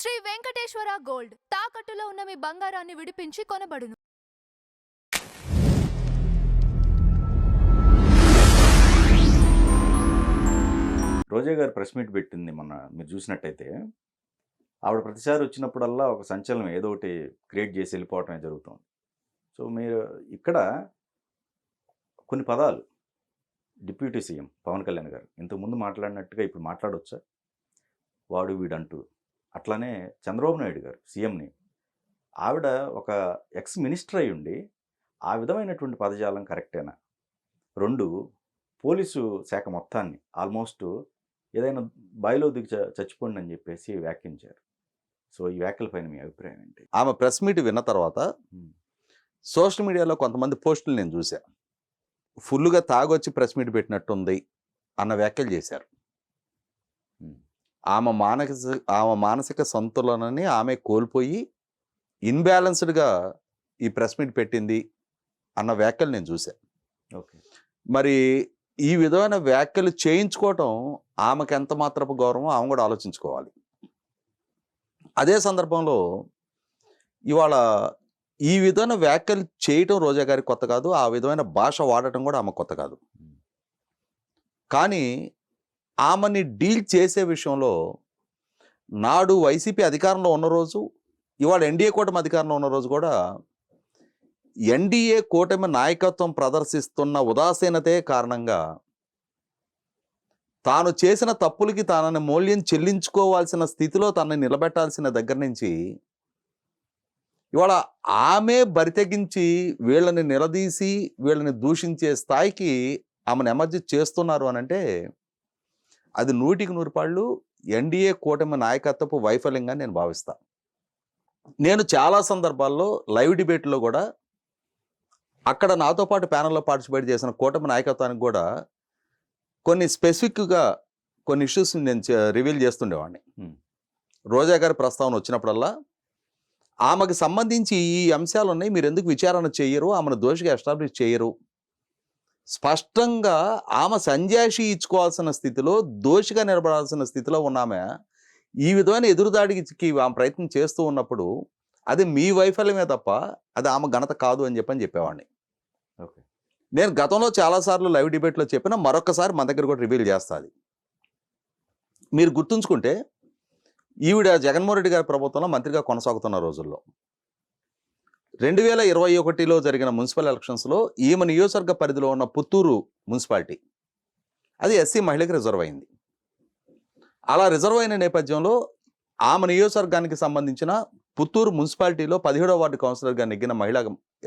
Shri Venkateswara gold తాకట్టులో ఉన్న మీ బంగారాన్ని విడిపించి కొనబడును. రోజా గారు ప్రెస్ మీట్ పెట్టింది మొన్న మీరు చూసినట్టయితే, ఆవిడ ప్రతిసారి వచ్చినప్పుడల్లా ఒక సంచలనం ఏదో ఒకటి క్రియేట్ చేసి వెళ్ళిపోవటమే జరుగుతుంది. సో మీరు ఇక్కడ కొన్ని పదాలు డిప్యూటీ సీఎం పవన్ కళ్యాణ్ గారు ఇంతకుముందు మాట్లాడినట్టుగా ఇప్పుడు మాట్లాడవచ్చా? వాడు వీడంటూ. అట్లానే చంద్రబాబు నాయుడు గారు సీఎంని, ఆవిడ ఒక ఎక్స్ మినిస్టర్ అయి ఉండి ఆ విధమైనటువంటి పదజాలం కరెక్టేనా? 2, పోలీసు శాఖ మొత్తాన్ని ఆల్మోస్ట్ ఏదైనా బాయిలో దిగి చచ్చిపోండి అని చెప్పేసి వ్యాఖ్యించారు. సో ఈ వ్యాఖ్యల పైన మీ అభిప్రాయం ఏంటి? ఆమె ప్రెస్ మీట్ విన్న తర్వాత సోషల్ మీడియాలో కొంతమంది పోస్టులు నేను చూశాను. ఫుల్గా తాగొచ్చి ప్రెస్ మీట్ పెట్టినట్టుంది అన్న వ్యాఖ్యలు చేశారు. ఆమె మానసిక సంతులనని ఆమె కోల్పోయి ఇన్బ్యాలెన్స్డ్గా ఈ ప్రెస్ మీట్ పెట్టింది అన్న వ్యాఖ్యలు నేను చూశాను. ఓకే, మరి ఈ విధమైన వ్యాఖ్యలు చేయించుకోవటం ఆమెకు ఎంత మాత్రపు గౌరవం ఆమె కూడా ఆలోచించుకోవాలి. అదే సందర్భంలో ఇవాళ ఈ విధమైన వ్యాఖ్యలు చేయటం రోజా గారికి కొత్త కాదు, ఆ విధమైన భాష వాడటం కూడా ఆమె కొత్త కాదు. కానీ ఆమెని డీల్ చేసే విషయంలో నాడు వైసీపీ అధికారంలో ఉన్న రోజు, ఇవాళ ఎన్డీఏ కూటమి అధికారంలో ఉన్న రోజు కూడా ఎన్డీఏ కూటమి నాయకత్వం ప్రదర్శిస్తున్న ఉదాసీనతే కారణంగా తాను చేసిన తప్పులకి తనని మూల్యం చెల్లించుకోవాల్సిన స్థితిలో తనని నిలబెట్టాల్సిన దగ్గర నుంచి ఇవాళ ఆమె బరితెగించి వీళ్ళని నిలదీసి వీళ్ళని దూషించే స్థాయికి ఆమెను ఎమర్జీ చేస్తున్నారు అని అంటే అది 100% ఎన్డీఏ కూటమి నాయకత్వపు వైఫల్యంగా నేను భావిస్తాను. నేను చాలా సందర్భాల్లో లైవ్ డిబేట్లో కూడా అక్కడ నాతో పాటు ప్యానల్లో పార్టిసిపేట్ చేసిన కూటమి నాయకత్వానికి కూడా కొన్ని స్పెసిఫిక్గా కొన్ని ఇష్యూస్ నేను రివీల్ చేస్తుండేవాడిని. రోజా గారి ప్రస్తావన వచ్చినప్పుడల్లా ఆమెకు సంబంధించి ఈ అంశాలు ఉన్నాయి, మీరు ఎందుకు విచారణ చేయరు, ఆమెను దోషిగా ఎస్టాబ్లిష్ చేయరు, స్పష్టంగా ఆమె సంజాయిషి ఇచ్చుకోవాల్సిన స్థితిలో దోషిగా నిలబడాల్సిన స్థితిలో ఉన్నామె ఈ విధమైన ఎదురుదాడికి ఆమె ప్రయత్నం చేస్తూ ఉన్నప్పుడు అది మీ వైఫల్యమే తప్ప అది ఆమె ఘనత కాదు అని చెప్పేవాడిని. ఓకే, నేను గతంలో చాలాసార్లు లైవ్ డిబేట్లో చెప్పిన మరొకసారి మన దగ్గర కూడా రివీల్ చేస్తుంది. మీరు గుర్తుంచుకుంటే ఈవిడ జగన్మోహన్ రెడ్డి గారి ప్రభుత్వంలో మంత్రిగా కొనసాగుతున్న రోజుల్లో 2021లో జరిగిన మున్సిపల్ ఎలక్షన్స్లో ఈమె నియోజకవర్గ పరిధిలో ఉన్న పుత్తూరు మున్సిపాలిటీ అది ఎస్సీ మహిళకి రిజర్వ్ అయింది. అలా రిజర్వ్ అయిన నేపథ్యంలో ఆమె నియోజకవర్గానికి సంబంధించిన పుత్తూరు మున్సిపాలిటీలో 17వ వార్డు కౌన్సిలర్గా నెగ్గిన మహిళ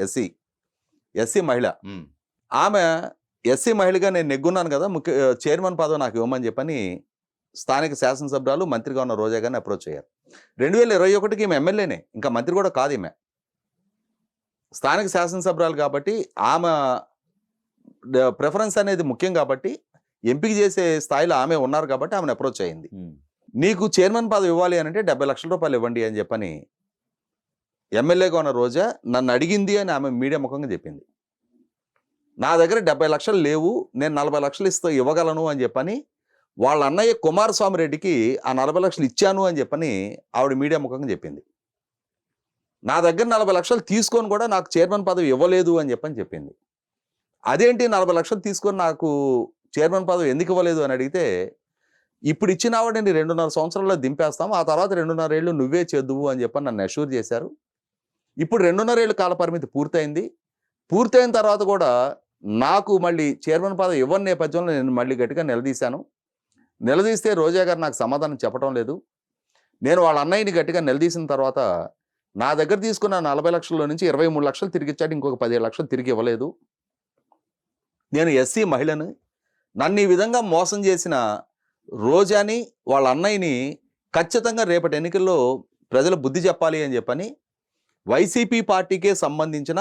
ఎస్సీ మహిళ, ఆమె ఎస్సీ మహిళగా నేను నెగ్గున్నాను కదా, చైర్మన్ పదవి నాకు ఇవ్వమని చెప్పని స్థానిక శాసనసభ్యురాలు మంత్రిగా ఉన్న రోజా గారిని అప్రోచ్ అయ్యారు. 2021కి ఈమె ఎమ్మెల్యేనే, ఇంకా మంత్రి కూడా కాదు, ఈమె స్థానిక శాసనసభ్యురాలు కాబట్టి ఆమె ప్రిఫరెన్స్ అనేది ముఖ్యం కాబట్టి ఎంపిక చేసే స్థాయిలో ఆమె ఉన్నారు కాబట్టి ఆమెను అప్రోచ్ అయింది. నీకు చైర్మన్ పదవి ఇవ్వాలి అని అంటే 70 లక్షల రూపాయలు ఇవ్వండి అని చెప్పని ఎమ్మెల్యేగా ఉన్న రోజా నన్ను అడిగింది అని ఆమె మీడియా ముఖంగా చెప్పింది. నా దగ్గర 70 లక్షలు లేవు, నేను 40 లక్షలు ఇవ్వగలను అని చెప్పని వాళ్ళ అన్నయ్య కుమారస్వామి రెడ్డికి ఆ 40 లక్షలు ఇచ్చాను అని చెప్పని ఆవిడ మీడియా ముఖంగా చెప్పింది. నా దగ్గర 40 లక్షలు తీసుకొని కూడా నాకు చైర్మన్ పదవి ఇవ్వలేదు అని చెప్పింది. అదేంటి 40 లక్షలు తీసుకొని నాకు చైర్మన్ పదవి ఎందుకు ఇవ్వలేదు అని అడిగితే, ఇప్పుడు ఇచ్చిన ఆవిడని 2.5 సంవత్సరాల్లో దింపేస్తాము, ఆ తర్వాత 2.5 ఏళ్ళు నువ్వే చేద్దువు అని చెప్పని నన్ను అష్యూర్ చేశారు. ఇప్పుడు 2.5 ఏళ్ళు కాల పరిమితి పూర్తయింది. పూర్తయిన తర్వాత కూడా నాకు మళ్ళీ చైర్మన్ పదవి ఇవ్వని నేపథ్యంలో నేను మళ్ళీ గట్టిగా నిలదీస్తే రోజా గారు నాకు సమాధానం చెప్పడం లేదు. నేను వాళ్ళ అన్నయ్యని గట్టిగా నిలదీసిన తర్వాత నా దగ్గర తీసుకున్న 40 లక్షల్లో నుంచి 23 లక్షలు తిరిగి ఇచ్చాడు, ఇంకొక 15 లక్షలు తిరిగి ఇవ్వలేదు. నేను ఎస్సీ మహిళను, నన్ను ఈ విధంగా మోసం చేసిన రోజాని వాళ్ళ అన్నయ్యని ఖచ్చితంగా రేపటి ఎన్నికల్లో ప్రజలు బుద్ధి చెప్పాలి అని చెప్పని వైసీపీ పార్టీకే సంబంధించిన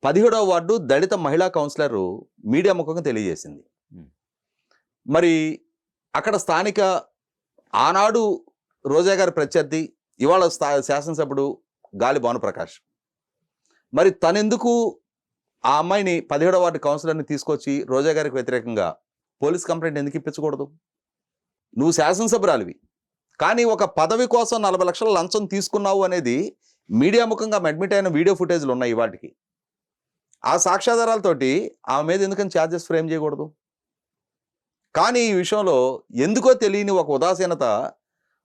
17వ వార్డు దళిత మహిళా కౌన్సిలర్ మీడియా ముఖంగా తెలియజేసింది. మరి అక్కడ స్థానిక ఆనాడు రోజా గారి ప్రత్యర్థి ఇవాళ శాసనసభ్యుడు గాలి భానుప్రకాష్, మరి తనెందుకు ఆ అమ్మాయిని 17వ వార్డు కౌన్సిలర్ని తీసుకొచ్చి రోజా గారికి వ్యతిరేకంగా పోలీస్ కంప్లైంట్ ఎందుకు ఇప్పించకూడదు? నువ్వు శాసనసభ్యురాలివి, కానీ ఒక పదవి కోసం 40 లక్షల లంచం తీసుకున్నావు అనేది మీడియా ముఖంగా అడ్మిట్ అయిన వీడియో ఫుటేజ్లు ఉన్నాయి వాటికి. ఆ సాక్ష్యాధారాలతోటి ఆమె మీద ఎందుకని ఛార్జెస్ ఫ్రేమ్ చేయకూడదు? కానీ ఈ విషయంలో ఎందుకో తెలియని ఒక ఉదాసీనత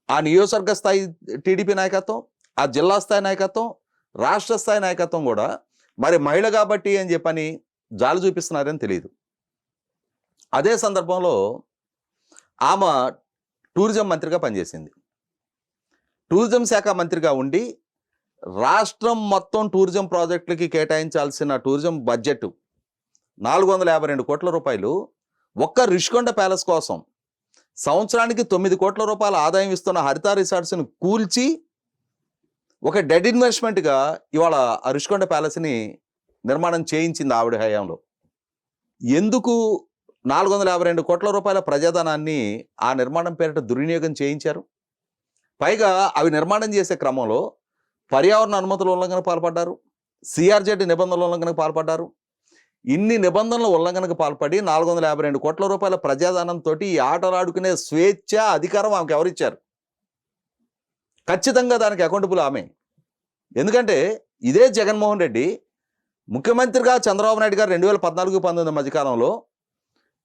ఆ నియోజకవర్గ స్థాయి టీడీపీ నాయకత్వం, ఆ జిల్లా స్థాయి నాయకత్వం, రాష్ట్ర స్థాయి నాయకత్వం కూడా మరి మహిళ కాబట్టి అని చెప్పని జాలి చూపిస్తున్నారని తెలియదు. అదే సందర్భంలో ఆమె టూరిజం మంత్రిగా పనిచేసింది. టూరిజం శాఖ మంత్రిగా ఉండి రాష్ట్రం మొత్తం టూరిజం ప్రాజెక్టులకి కేటాయించాల్సిన టూరిజం బడ్జెట్ 452 కోట్ల రూపాయలు ఒక్క రిషికొండ ప్యాలెస్ కోసం సంవత్సరానికి 9 కోట్ల రూపాయల ఆదాయం ఇస్తున్న హరిత రిసార్ట్స్ని కూల్చి ఒక డెడ్ ఇన్వెస్ట్మెంట్గా ఇవాళ ఆ రిషికొండ ప్యాలెస్ని నిర్మాణం చేయించింది ఆవిడ హయాంలో. ఎందుకు 452 కోట్ల రూపాయల ప్రజాధనాన్ని ఆ నిర్మాణం పేరిట దుర్వినియోగం చేయించారు? పైగా అవి నిర్మాణం చేసే క్రమంలో పర్యావరణ అనుమతుల ఉల్లంఘనకు పాల్పడ్డారు, సిఆర్జెడ్ నిబంధనల ఉల్లంఘనకు పాల్పడ్డారు. ఇన్ని నిబంధనల ఉల్లంఘనకు పాల్పడి 452 కోట్ల రూపాయల ప్రజాధనంతో ఈ ఆటలాడుకునే స్వేచ్ఛ, అధికారం ఆమెకు ఎవరిచ్చారు? ఖచ్చితంగా దానికి అకౌంటబుల్ ఆమె. ఎందుకంటే ఇదే జగన్మోహన్ రెడ్డి ముఖ్యమంత్రిగా చంద్రబాబు నాయుడు గారు 2014-19 మధ్యకాలంలో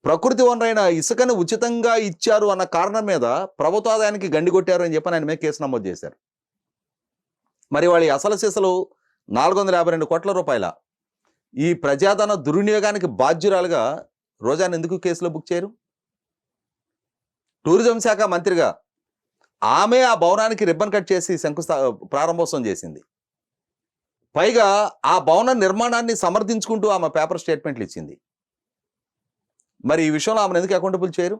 ప్రకృతి వనరైన ఇసుకను ఉచితంగా ఇచ్చారు అన్న కారణం మీద ప్రభుత్వ ఆదాయానికి గండి కొట్టారు అని చెప్పి ఆయన మీద కేసు నమోదు చేశారు. మరి వాళ్ళ అసలు సిసలు 452 కోట్ల రూపాయల ఈ ప్రజాధన దుర్వినియోగానికి బాధ్యురాలుగా రోజాను ఎందుకు కేసులో బుక్ చేయరు? టూరిజం శాఖ మంత్రిగా ఆమె ఆ భవనానికి రిబ్బన్ కట్ చేసి ప్రారంభోత్సవం చేసింది. పైగా ఆ భవన నిర్మాణాన్ని సమర్థించుకుంటూ ఆమె పేపర్ స్టేట్మెంట్లు ఇచ్చింది. మరి ఈ విషయంలో ఆమెను ఎందుకు అకౌంటబుల్ చేయరు?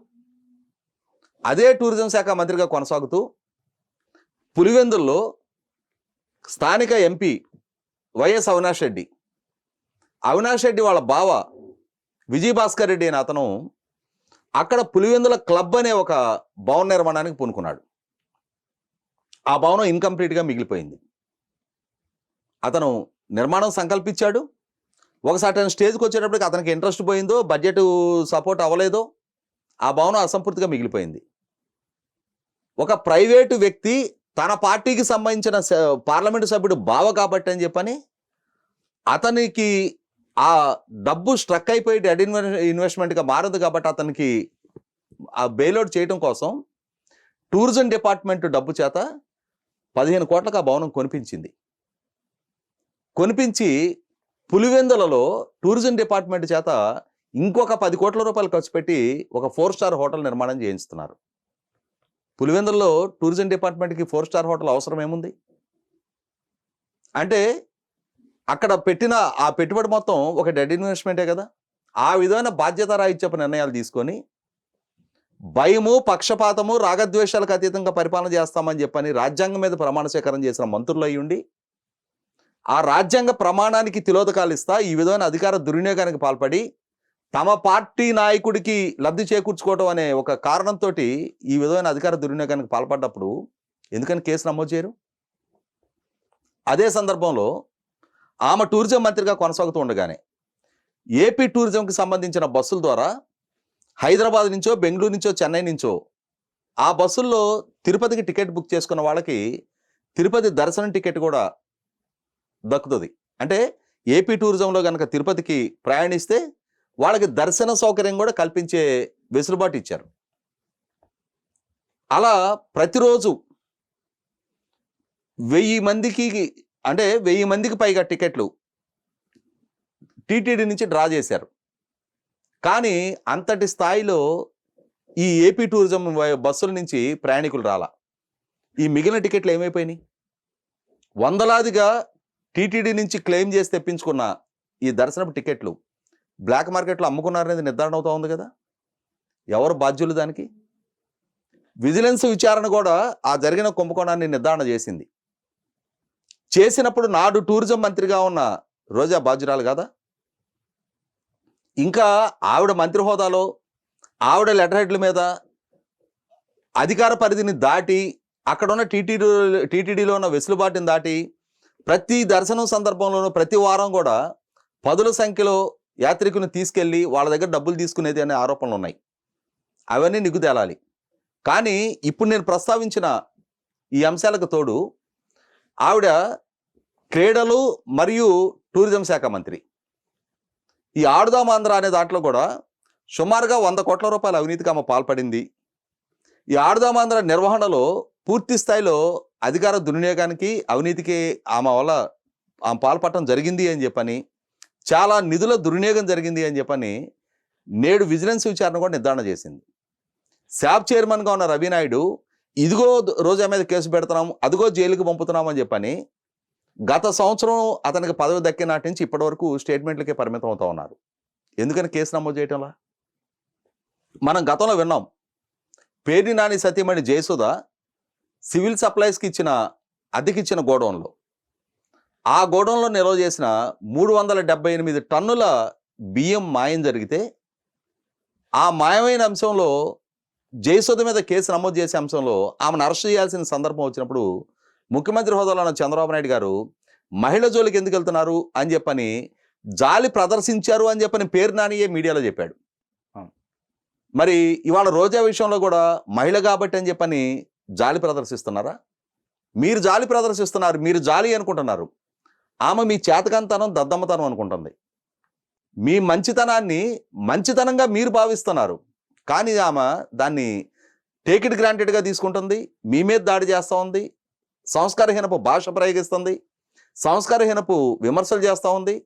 అదే టూరిజం శాఖ మంత్రిగా కొనసాగుతూ పులివెందుల్లో స్థానిక ఎంపీ వైఎస్ అవినాష్ రెడ్డి వాళ్ళ బావ విజయభాస్కర్ రెడ్డి అనే అతను అక్కడ పులివెందుల క్లబ్ అనే ఒక భవన నిర్మాణానికి పూనుకున్నాడు. ఆ భవనం ఇన్కంప్లీట్గా మిగిలిపోయింది. అతను నిర్మాణం సంకల్పించాడు. ఒకసారి ఆయన స్టేజ్కి వచ్చేటప్పటికి అతనికి ఇంట్రెస్ట్ పోయిందో, బడ్జెట్ సపోర్ట్ అవ్వలేదో, ఆ భవనం అసంపూర్తిగా మిగిలిపోయింది. ఒక ప్రైవేటు వ్యక్తి తన పార్టీకి సంబంధించిన పార్లమెంటు సభ్యుడు బావ కాబట్టి అని చెప్పని అతనికి ఆ డబ్బు స్ట్రక్ అయిపోయి డెడ్ ఇన్వెస్ట్మెంట్గా మారదు కాబట్టి అతనికి ఆ బెయిల్అవుట్ చేయడం కోసం టూరిజం డిపార్ట్మెంట్ డబ్బు చేత 15 కోట్లకు ఆ భవనం కొనిపించి పులివెందులలో టూరిజం డిపార్ట్మెంట్ చేత ఇంకొక 10 కోట్ల రూపాయలు ఖర్చు పెట్టి ఒక 4 స్టార్ హోటల్ నిర్మాణం చేయిస్తున్నారు. పులివెందులలో టూరిజం డిపార్ట్మెంట్కి 4 స్టార్ హోటల్ అవసరం ఏముంది? అంటే అక్కడ పెట్టిన ఆ పెట్టుబడి మొత్తం ఒక డెడ్ ఇన్వెస్ట్మెంటే కదా. ఆ విధమైన బాధ్యతారాహిత్యపు నిర్ణయాలు తీసుకొని భయము, పక్షపాతము, రాగద్వేషాలకు అతీతంగా పరిపాలన చేస్తామని చెప్పని రాజ్యాంగం మీద ప్రమాణ స్వీకారం చేసిన మంత్రులు అయ్యుండి ఆ రాజ్యాంగ ప్రమాణానికి తిలోదకాలు ఇస్తా ఈ విధమైన అధికార దుర్వినియోగానికి పాల్పడి తమ పార్టీ నాయకుడికి లబ్ధి చేకూర్చుకోవడం అనే ఒక కారణంతో ఈ విధమైన అధికార దుర్వినియోగానికి పాల్పడ్డప్పుడు ఎందుకని కేసు నమోదు చేయరు? అదే సందర్భంలో ఆమె టూరిజం మంత్రిగా కొనసాగుతూ ఉండగానే ఏపీ టూరిజంకి సంబంధించిన బస్సుల ద్వారా హైదరాబాద్ నుంచో, బెంగళూరు నుంచో, చెన్నై నుంచో ఆ బస్సుల్లో తిరుపతికి టికెట్ బుక్ చేసుకున్న వాళ్ళకి తిరుపతి దర్శనం టికెట్ కూడా దక్కుతుంది. అంటే ఏపీ టూరిజంలో కనుక తిరుపతికి ప్రయాణిస్తే వాళ్ళకి దర్శన సౌకర్యం కూడా కల్పించే వెసులుబాటు ఇచ్చారు. అలా ప్రతిరోజు 1000 మందికి పైగా టికెట్లు టీటీడీ నుంచి డ్రా చేశారు. కానీ అంతటి స్థాయిలో ఈ ఏపీ టూరిజం బస్సుల నుంచి ప్రయాణికులు రాలా. ఈ మిగిలిన టికెట్లు ఏమైపోయినాయి? వందలాదిగా టీటీడీ నుంచి క్లెయిమ్ చేసి తెప్పించుకున్న ఈ దర్శనపు టికెట్లు బ్లాక్ మార్కెట్లో అమ్ముకున్నారనేది నిర్ధారణ అవుతా ఉంది కదా. ఎవరు బాధ్యులు దానికి? విజిలెన్స్ విచారణ కూడా ఆ జరిగిన కుంభకోణాన్ని నిర్ధారణ చేసినప్పుడు నాడు టూరిజం మంత్రిగా ఉన్న రోజా బాధ్యురాలు కదా. ఇంకా ఆవిడ మంత్రి హోదాలో ఆవిడ లెటర్ హెడ్ల మీద అధికార పరిధిని దాటి అక్కడ ఉన్న టీటీడీలో ఉన్న వెసులుబాటుని దాటి ప్రతి దర్శనం సందర్భంలోనూ ప్రతి వారం కూడా 10ల సంఖ్యలో యాత్రికుని తీసుకెళ్ళి వాళ్ళ దగ్గర డబ్బులు తీసుకునేది అనే ఆరోపణలు ఉన్నాయి. అవన్నీ నిగ్గు తేలాలి. కానీ ఇప్పుడు నేను ప్రస్తావించిన ఈ అంశాలకు తోడు ఆవిడ క్రీడలు మరియు టూరిజం శాఖ మంత్రి. ఈ ఆడుదాం ఆంధ్ర అనే దాంట్లో కూడా సుమారుగా 100 కోట్ల రూపాయల అవినీతికి ఆమె పాల్పడింది. ఈ ఆడుదాం ఆంధ్ర నిర్వహణలో పూర్తి స్థాయిలో అధికార దుర్వినియోగానికి అవినీతికి ఆమె పాల్పడటం జరిగింది అని చెప్పని, చాలా నిధుల దుర్వినియోగం జరిగింది అని చెప్పని నేడు విజిలెన్స్ విచారణ కూడా నిర్ధారణ చేసింది. శాప్ చైర్మన్గా ఉన్న రవి నాయుడు ఇదిగో రోజా మీద కేసు పెడుతున్నాం, అదిగో జైలుకి పంపుతున్నాం అని చెప్పని గత సంవత్సరం అతనికి పదవి దక్కిన నాటి నుంచి ఇప్పటి వరకు స్టేట్మెంట్లకే పరిమితం అవుతా ఉన్నారు. ఎందుకని కేసు నమోదు చేయటంలా? మనం గతంలో విన్నాం, పేర్ని నాని సతీమణి జయసుధ సివిల్ సప్లైస్కి అద్దెకిచ్చిన గోడౌన్లో, ఆ గోడౌన్లో నిల్వ చేసిన 378 టన్నుల బియ్యం మాయం జరిగితే ఆ మాయమైన అంశంలో జయసుధ మీద కేసు నమోదు చేసే అంశంలో ఆమెను అరెస్ట్ చేయాల్సిన సందర్భం వచ్చినప్పుడు ముఖ్యమంత్రి హోదాలో ఉన్న చంద్రబాబు నాయుడు గారు మహిళ జోలికి ఎందుకు వెళ్తున్నారు అని చెప్పని జాలి ప్రదర్శించారు అని చెప్పని పేరు నానియే మీడియాలో చెప్పాడు. మరి ఇవాళ రోజా విషయంలో కూడా మహిళ కాబట్టి అని చెప్పని జాలి ప్రదర్శిస్తున్నారా? మీరు జాలి ప్రదర్శిస్తున్నారు, మీరు జాలి అనుకుంటున్నారు. ఆమె మీ చేతకంతనం దద్దమ్మతనం అనుకుంటుంది. మీ మంచితనాన్ని మంచితనంగా మీరు భావిస్తున్నారు, కానీ ఆమె దాన్ని టేక్ ఇట్ గ్రాంటెడ్గా తీసుకుంటుంది. మీ మీద దాడి చేస్తూ ఉంది, సంస్కారహీనపు భాష ప్రయోగిస్తుంది, సంస్కారహీనపు విమర్శలు చేస్తూ ఉంది.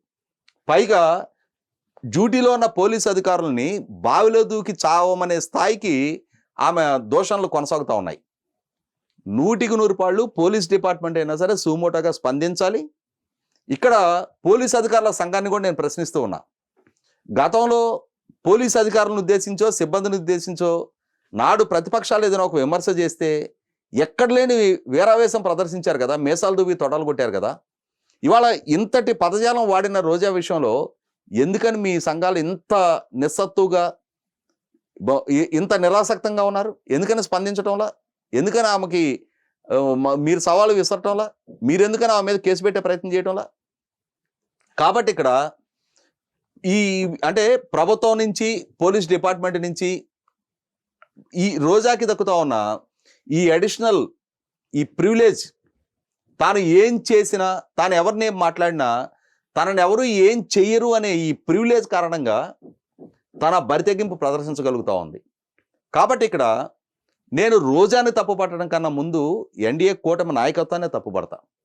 పైగా డ్యూటీలో ఉన్న పోలీసు అధికారులని బావిలో దూకి చావమనే స్థాయికి ఆమె దోషణలు కొనసాగుతూ ఉన్నాయి. 100కి 100 పాళ్ళు పోలీస్ డిపార్ట్మెంట్ అయినా సరే సుమోటోగా స్పందించాలి. ఇక్కడ పోలీస్ అధికారుల సంఘాన్ని కూడా నేను ప్రశ్నిస్తూ ఉన్నా. గతంలో పోలీస్ అధికారులను ఉద్దేశించో సిబ్బందిని ఉద్దేశించో నాడు ప్రతిపక్షాలు ఏదైనా ఒక విమర్శ చేస్తే ఎక్కడ లేని వీరావేశం ప్రదర్శించారు కదా, మీసాలు దువ్వి తొడలు కొట్టారు కదా. ఇవాళ ఇంతటి పదజాలం వాడిన రోజా విషయంలో ఎందుకని మీ సంఘాలు ఇంత నిస్సత్తుగా ఇంత నిరాసక్తంగా ఉన్నారు? ఎందుకని స్పందించడంలా? ఎందుకని ఆమెకి మీరు సవాలు విసరటంలా? మీరు ఎందుకని ఆమె మీద కేసు పెట్టే ప్రయత్నం చేయటంలా? కాబట్టి ఇక్కడ అంటే ప్రభుత్వం నుంచి పోలీస్ డిపార్ట్మెంట్ నుంచి ఈ రోజాకి దక్కుతా ఉన్న ఈ అడిషనల్ ఈ ప్రివిలేజ్, తాను ఏం చేసినా, తాను ఎవరిని మాట్లాడినా తనని ఎవరు ఏం చెయ్యరు అనే ఈ ప్రివిలేజ్ కారణంగా తన బరితెగింపు ప్రదర్శించగలుగుతూ ఉంది. కాబట్టి ఇక్కడ నేను రోజాని తప్పుపట్టడం కన్నా ముందు ఎన్డీఏ కూటమి నాయకత్వాన్ని తప్పుపడతా.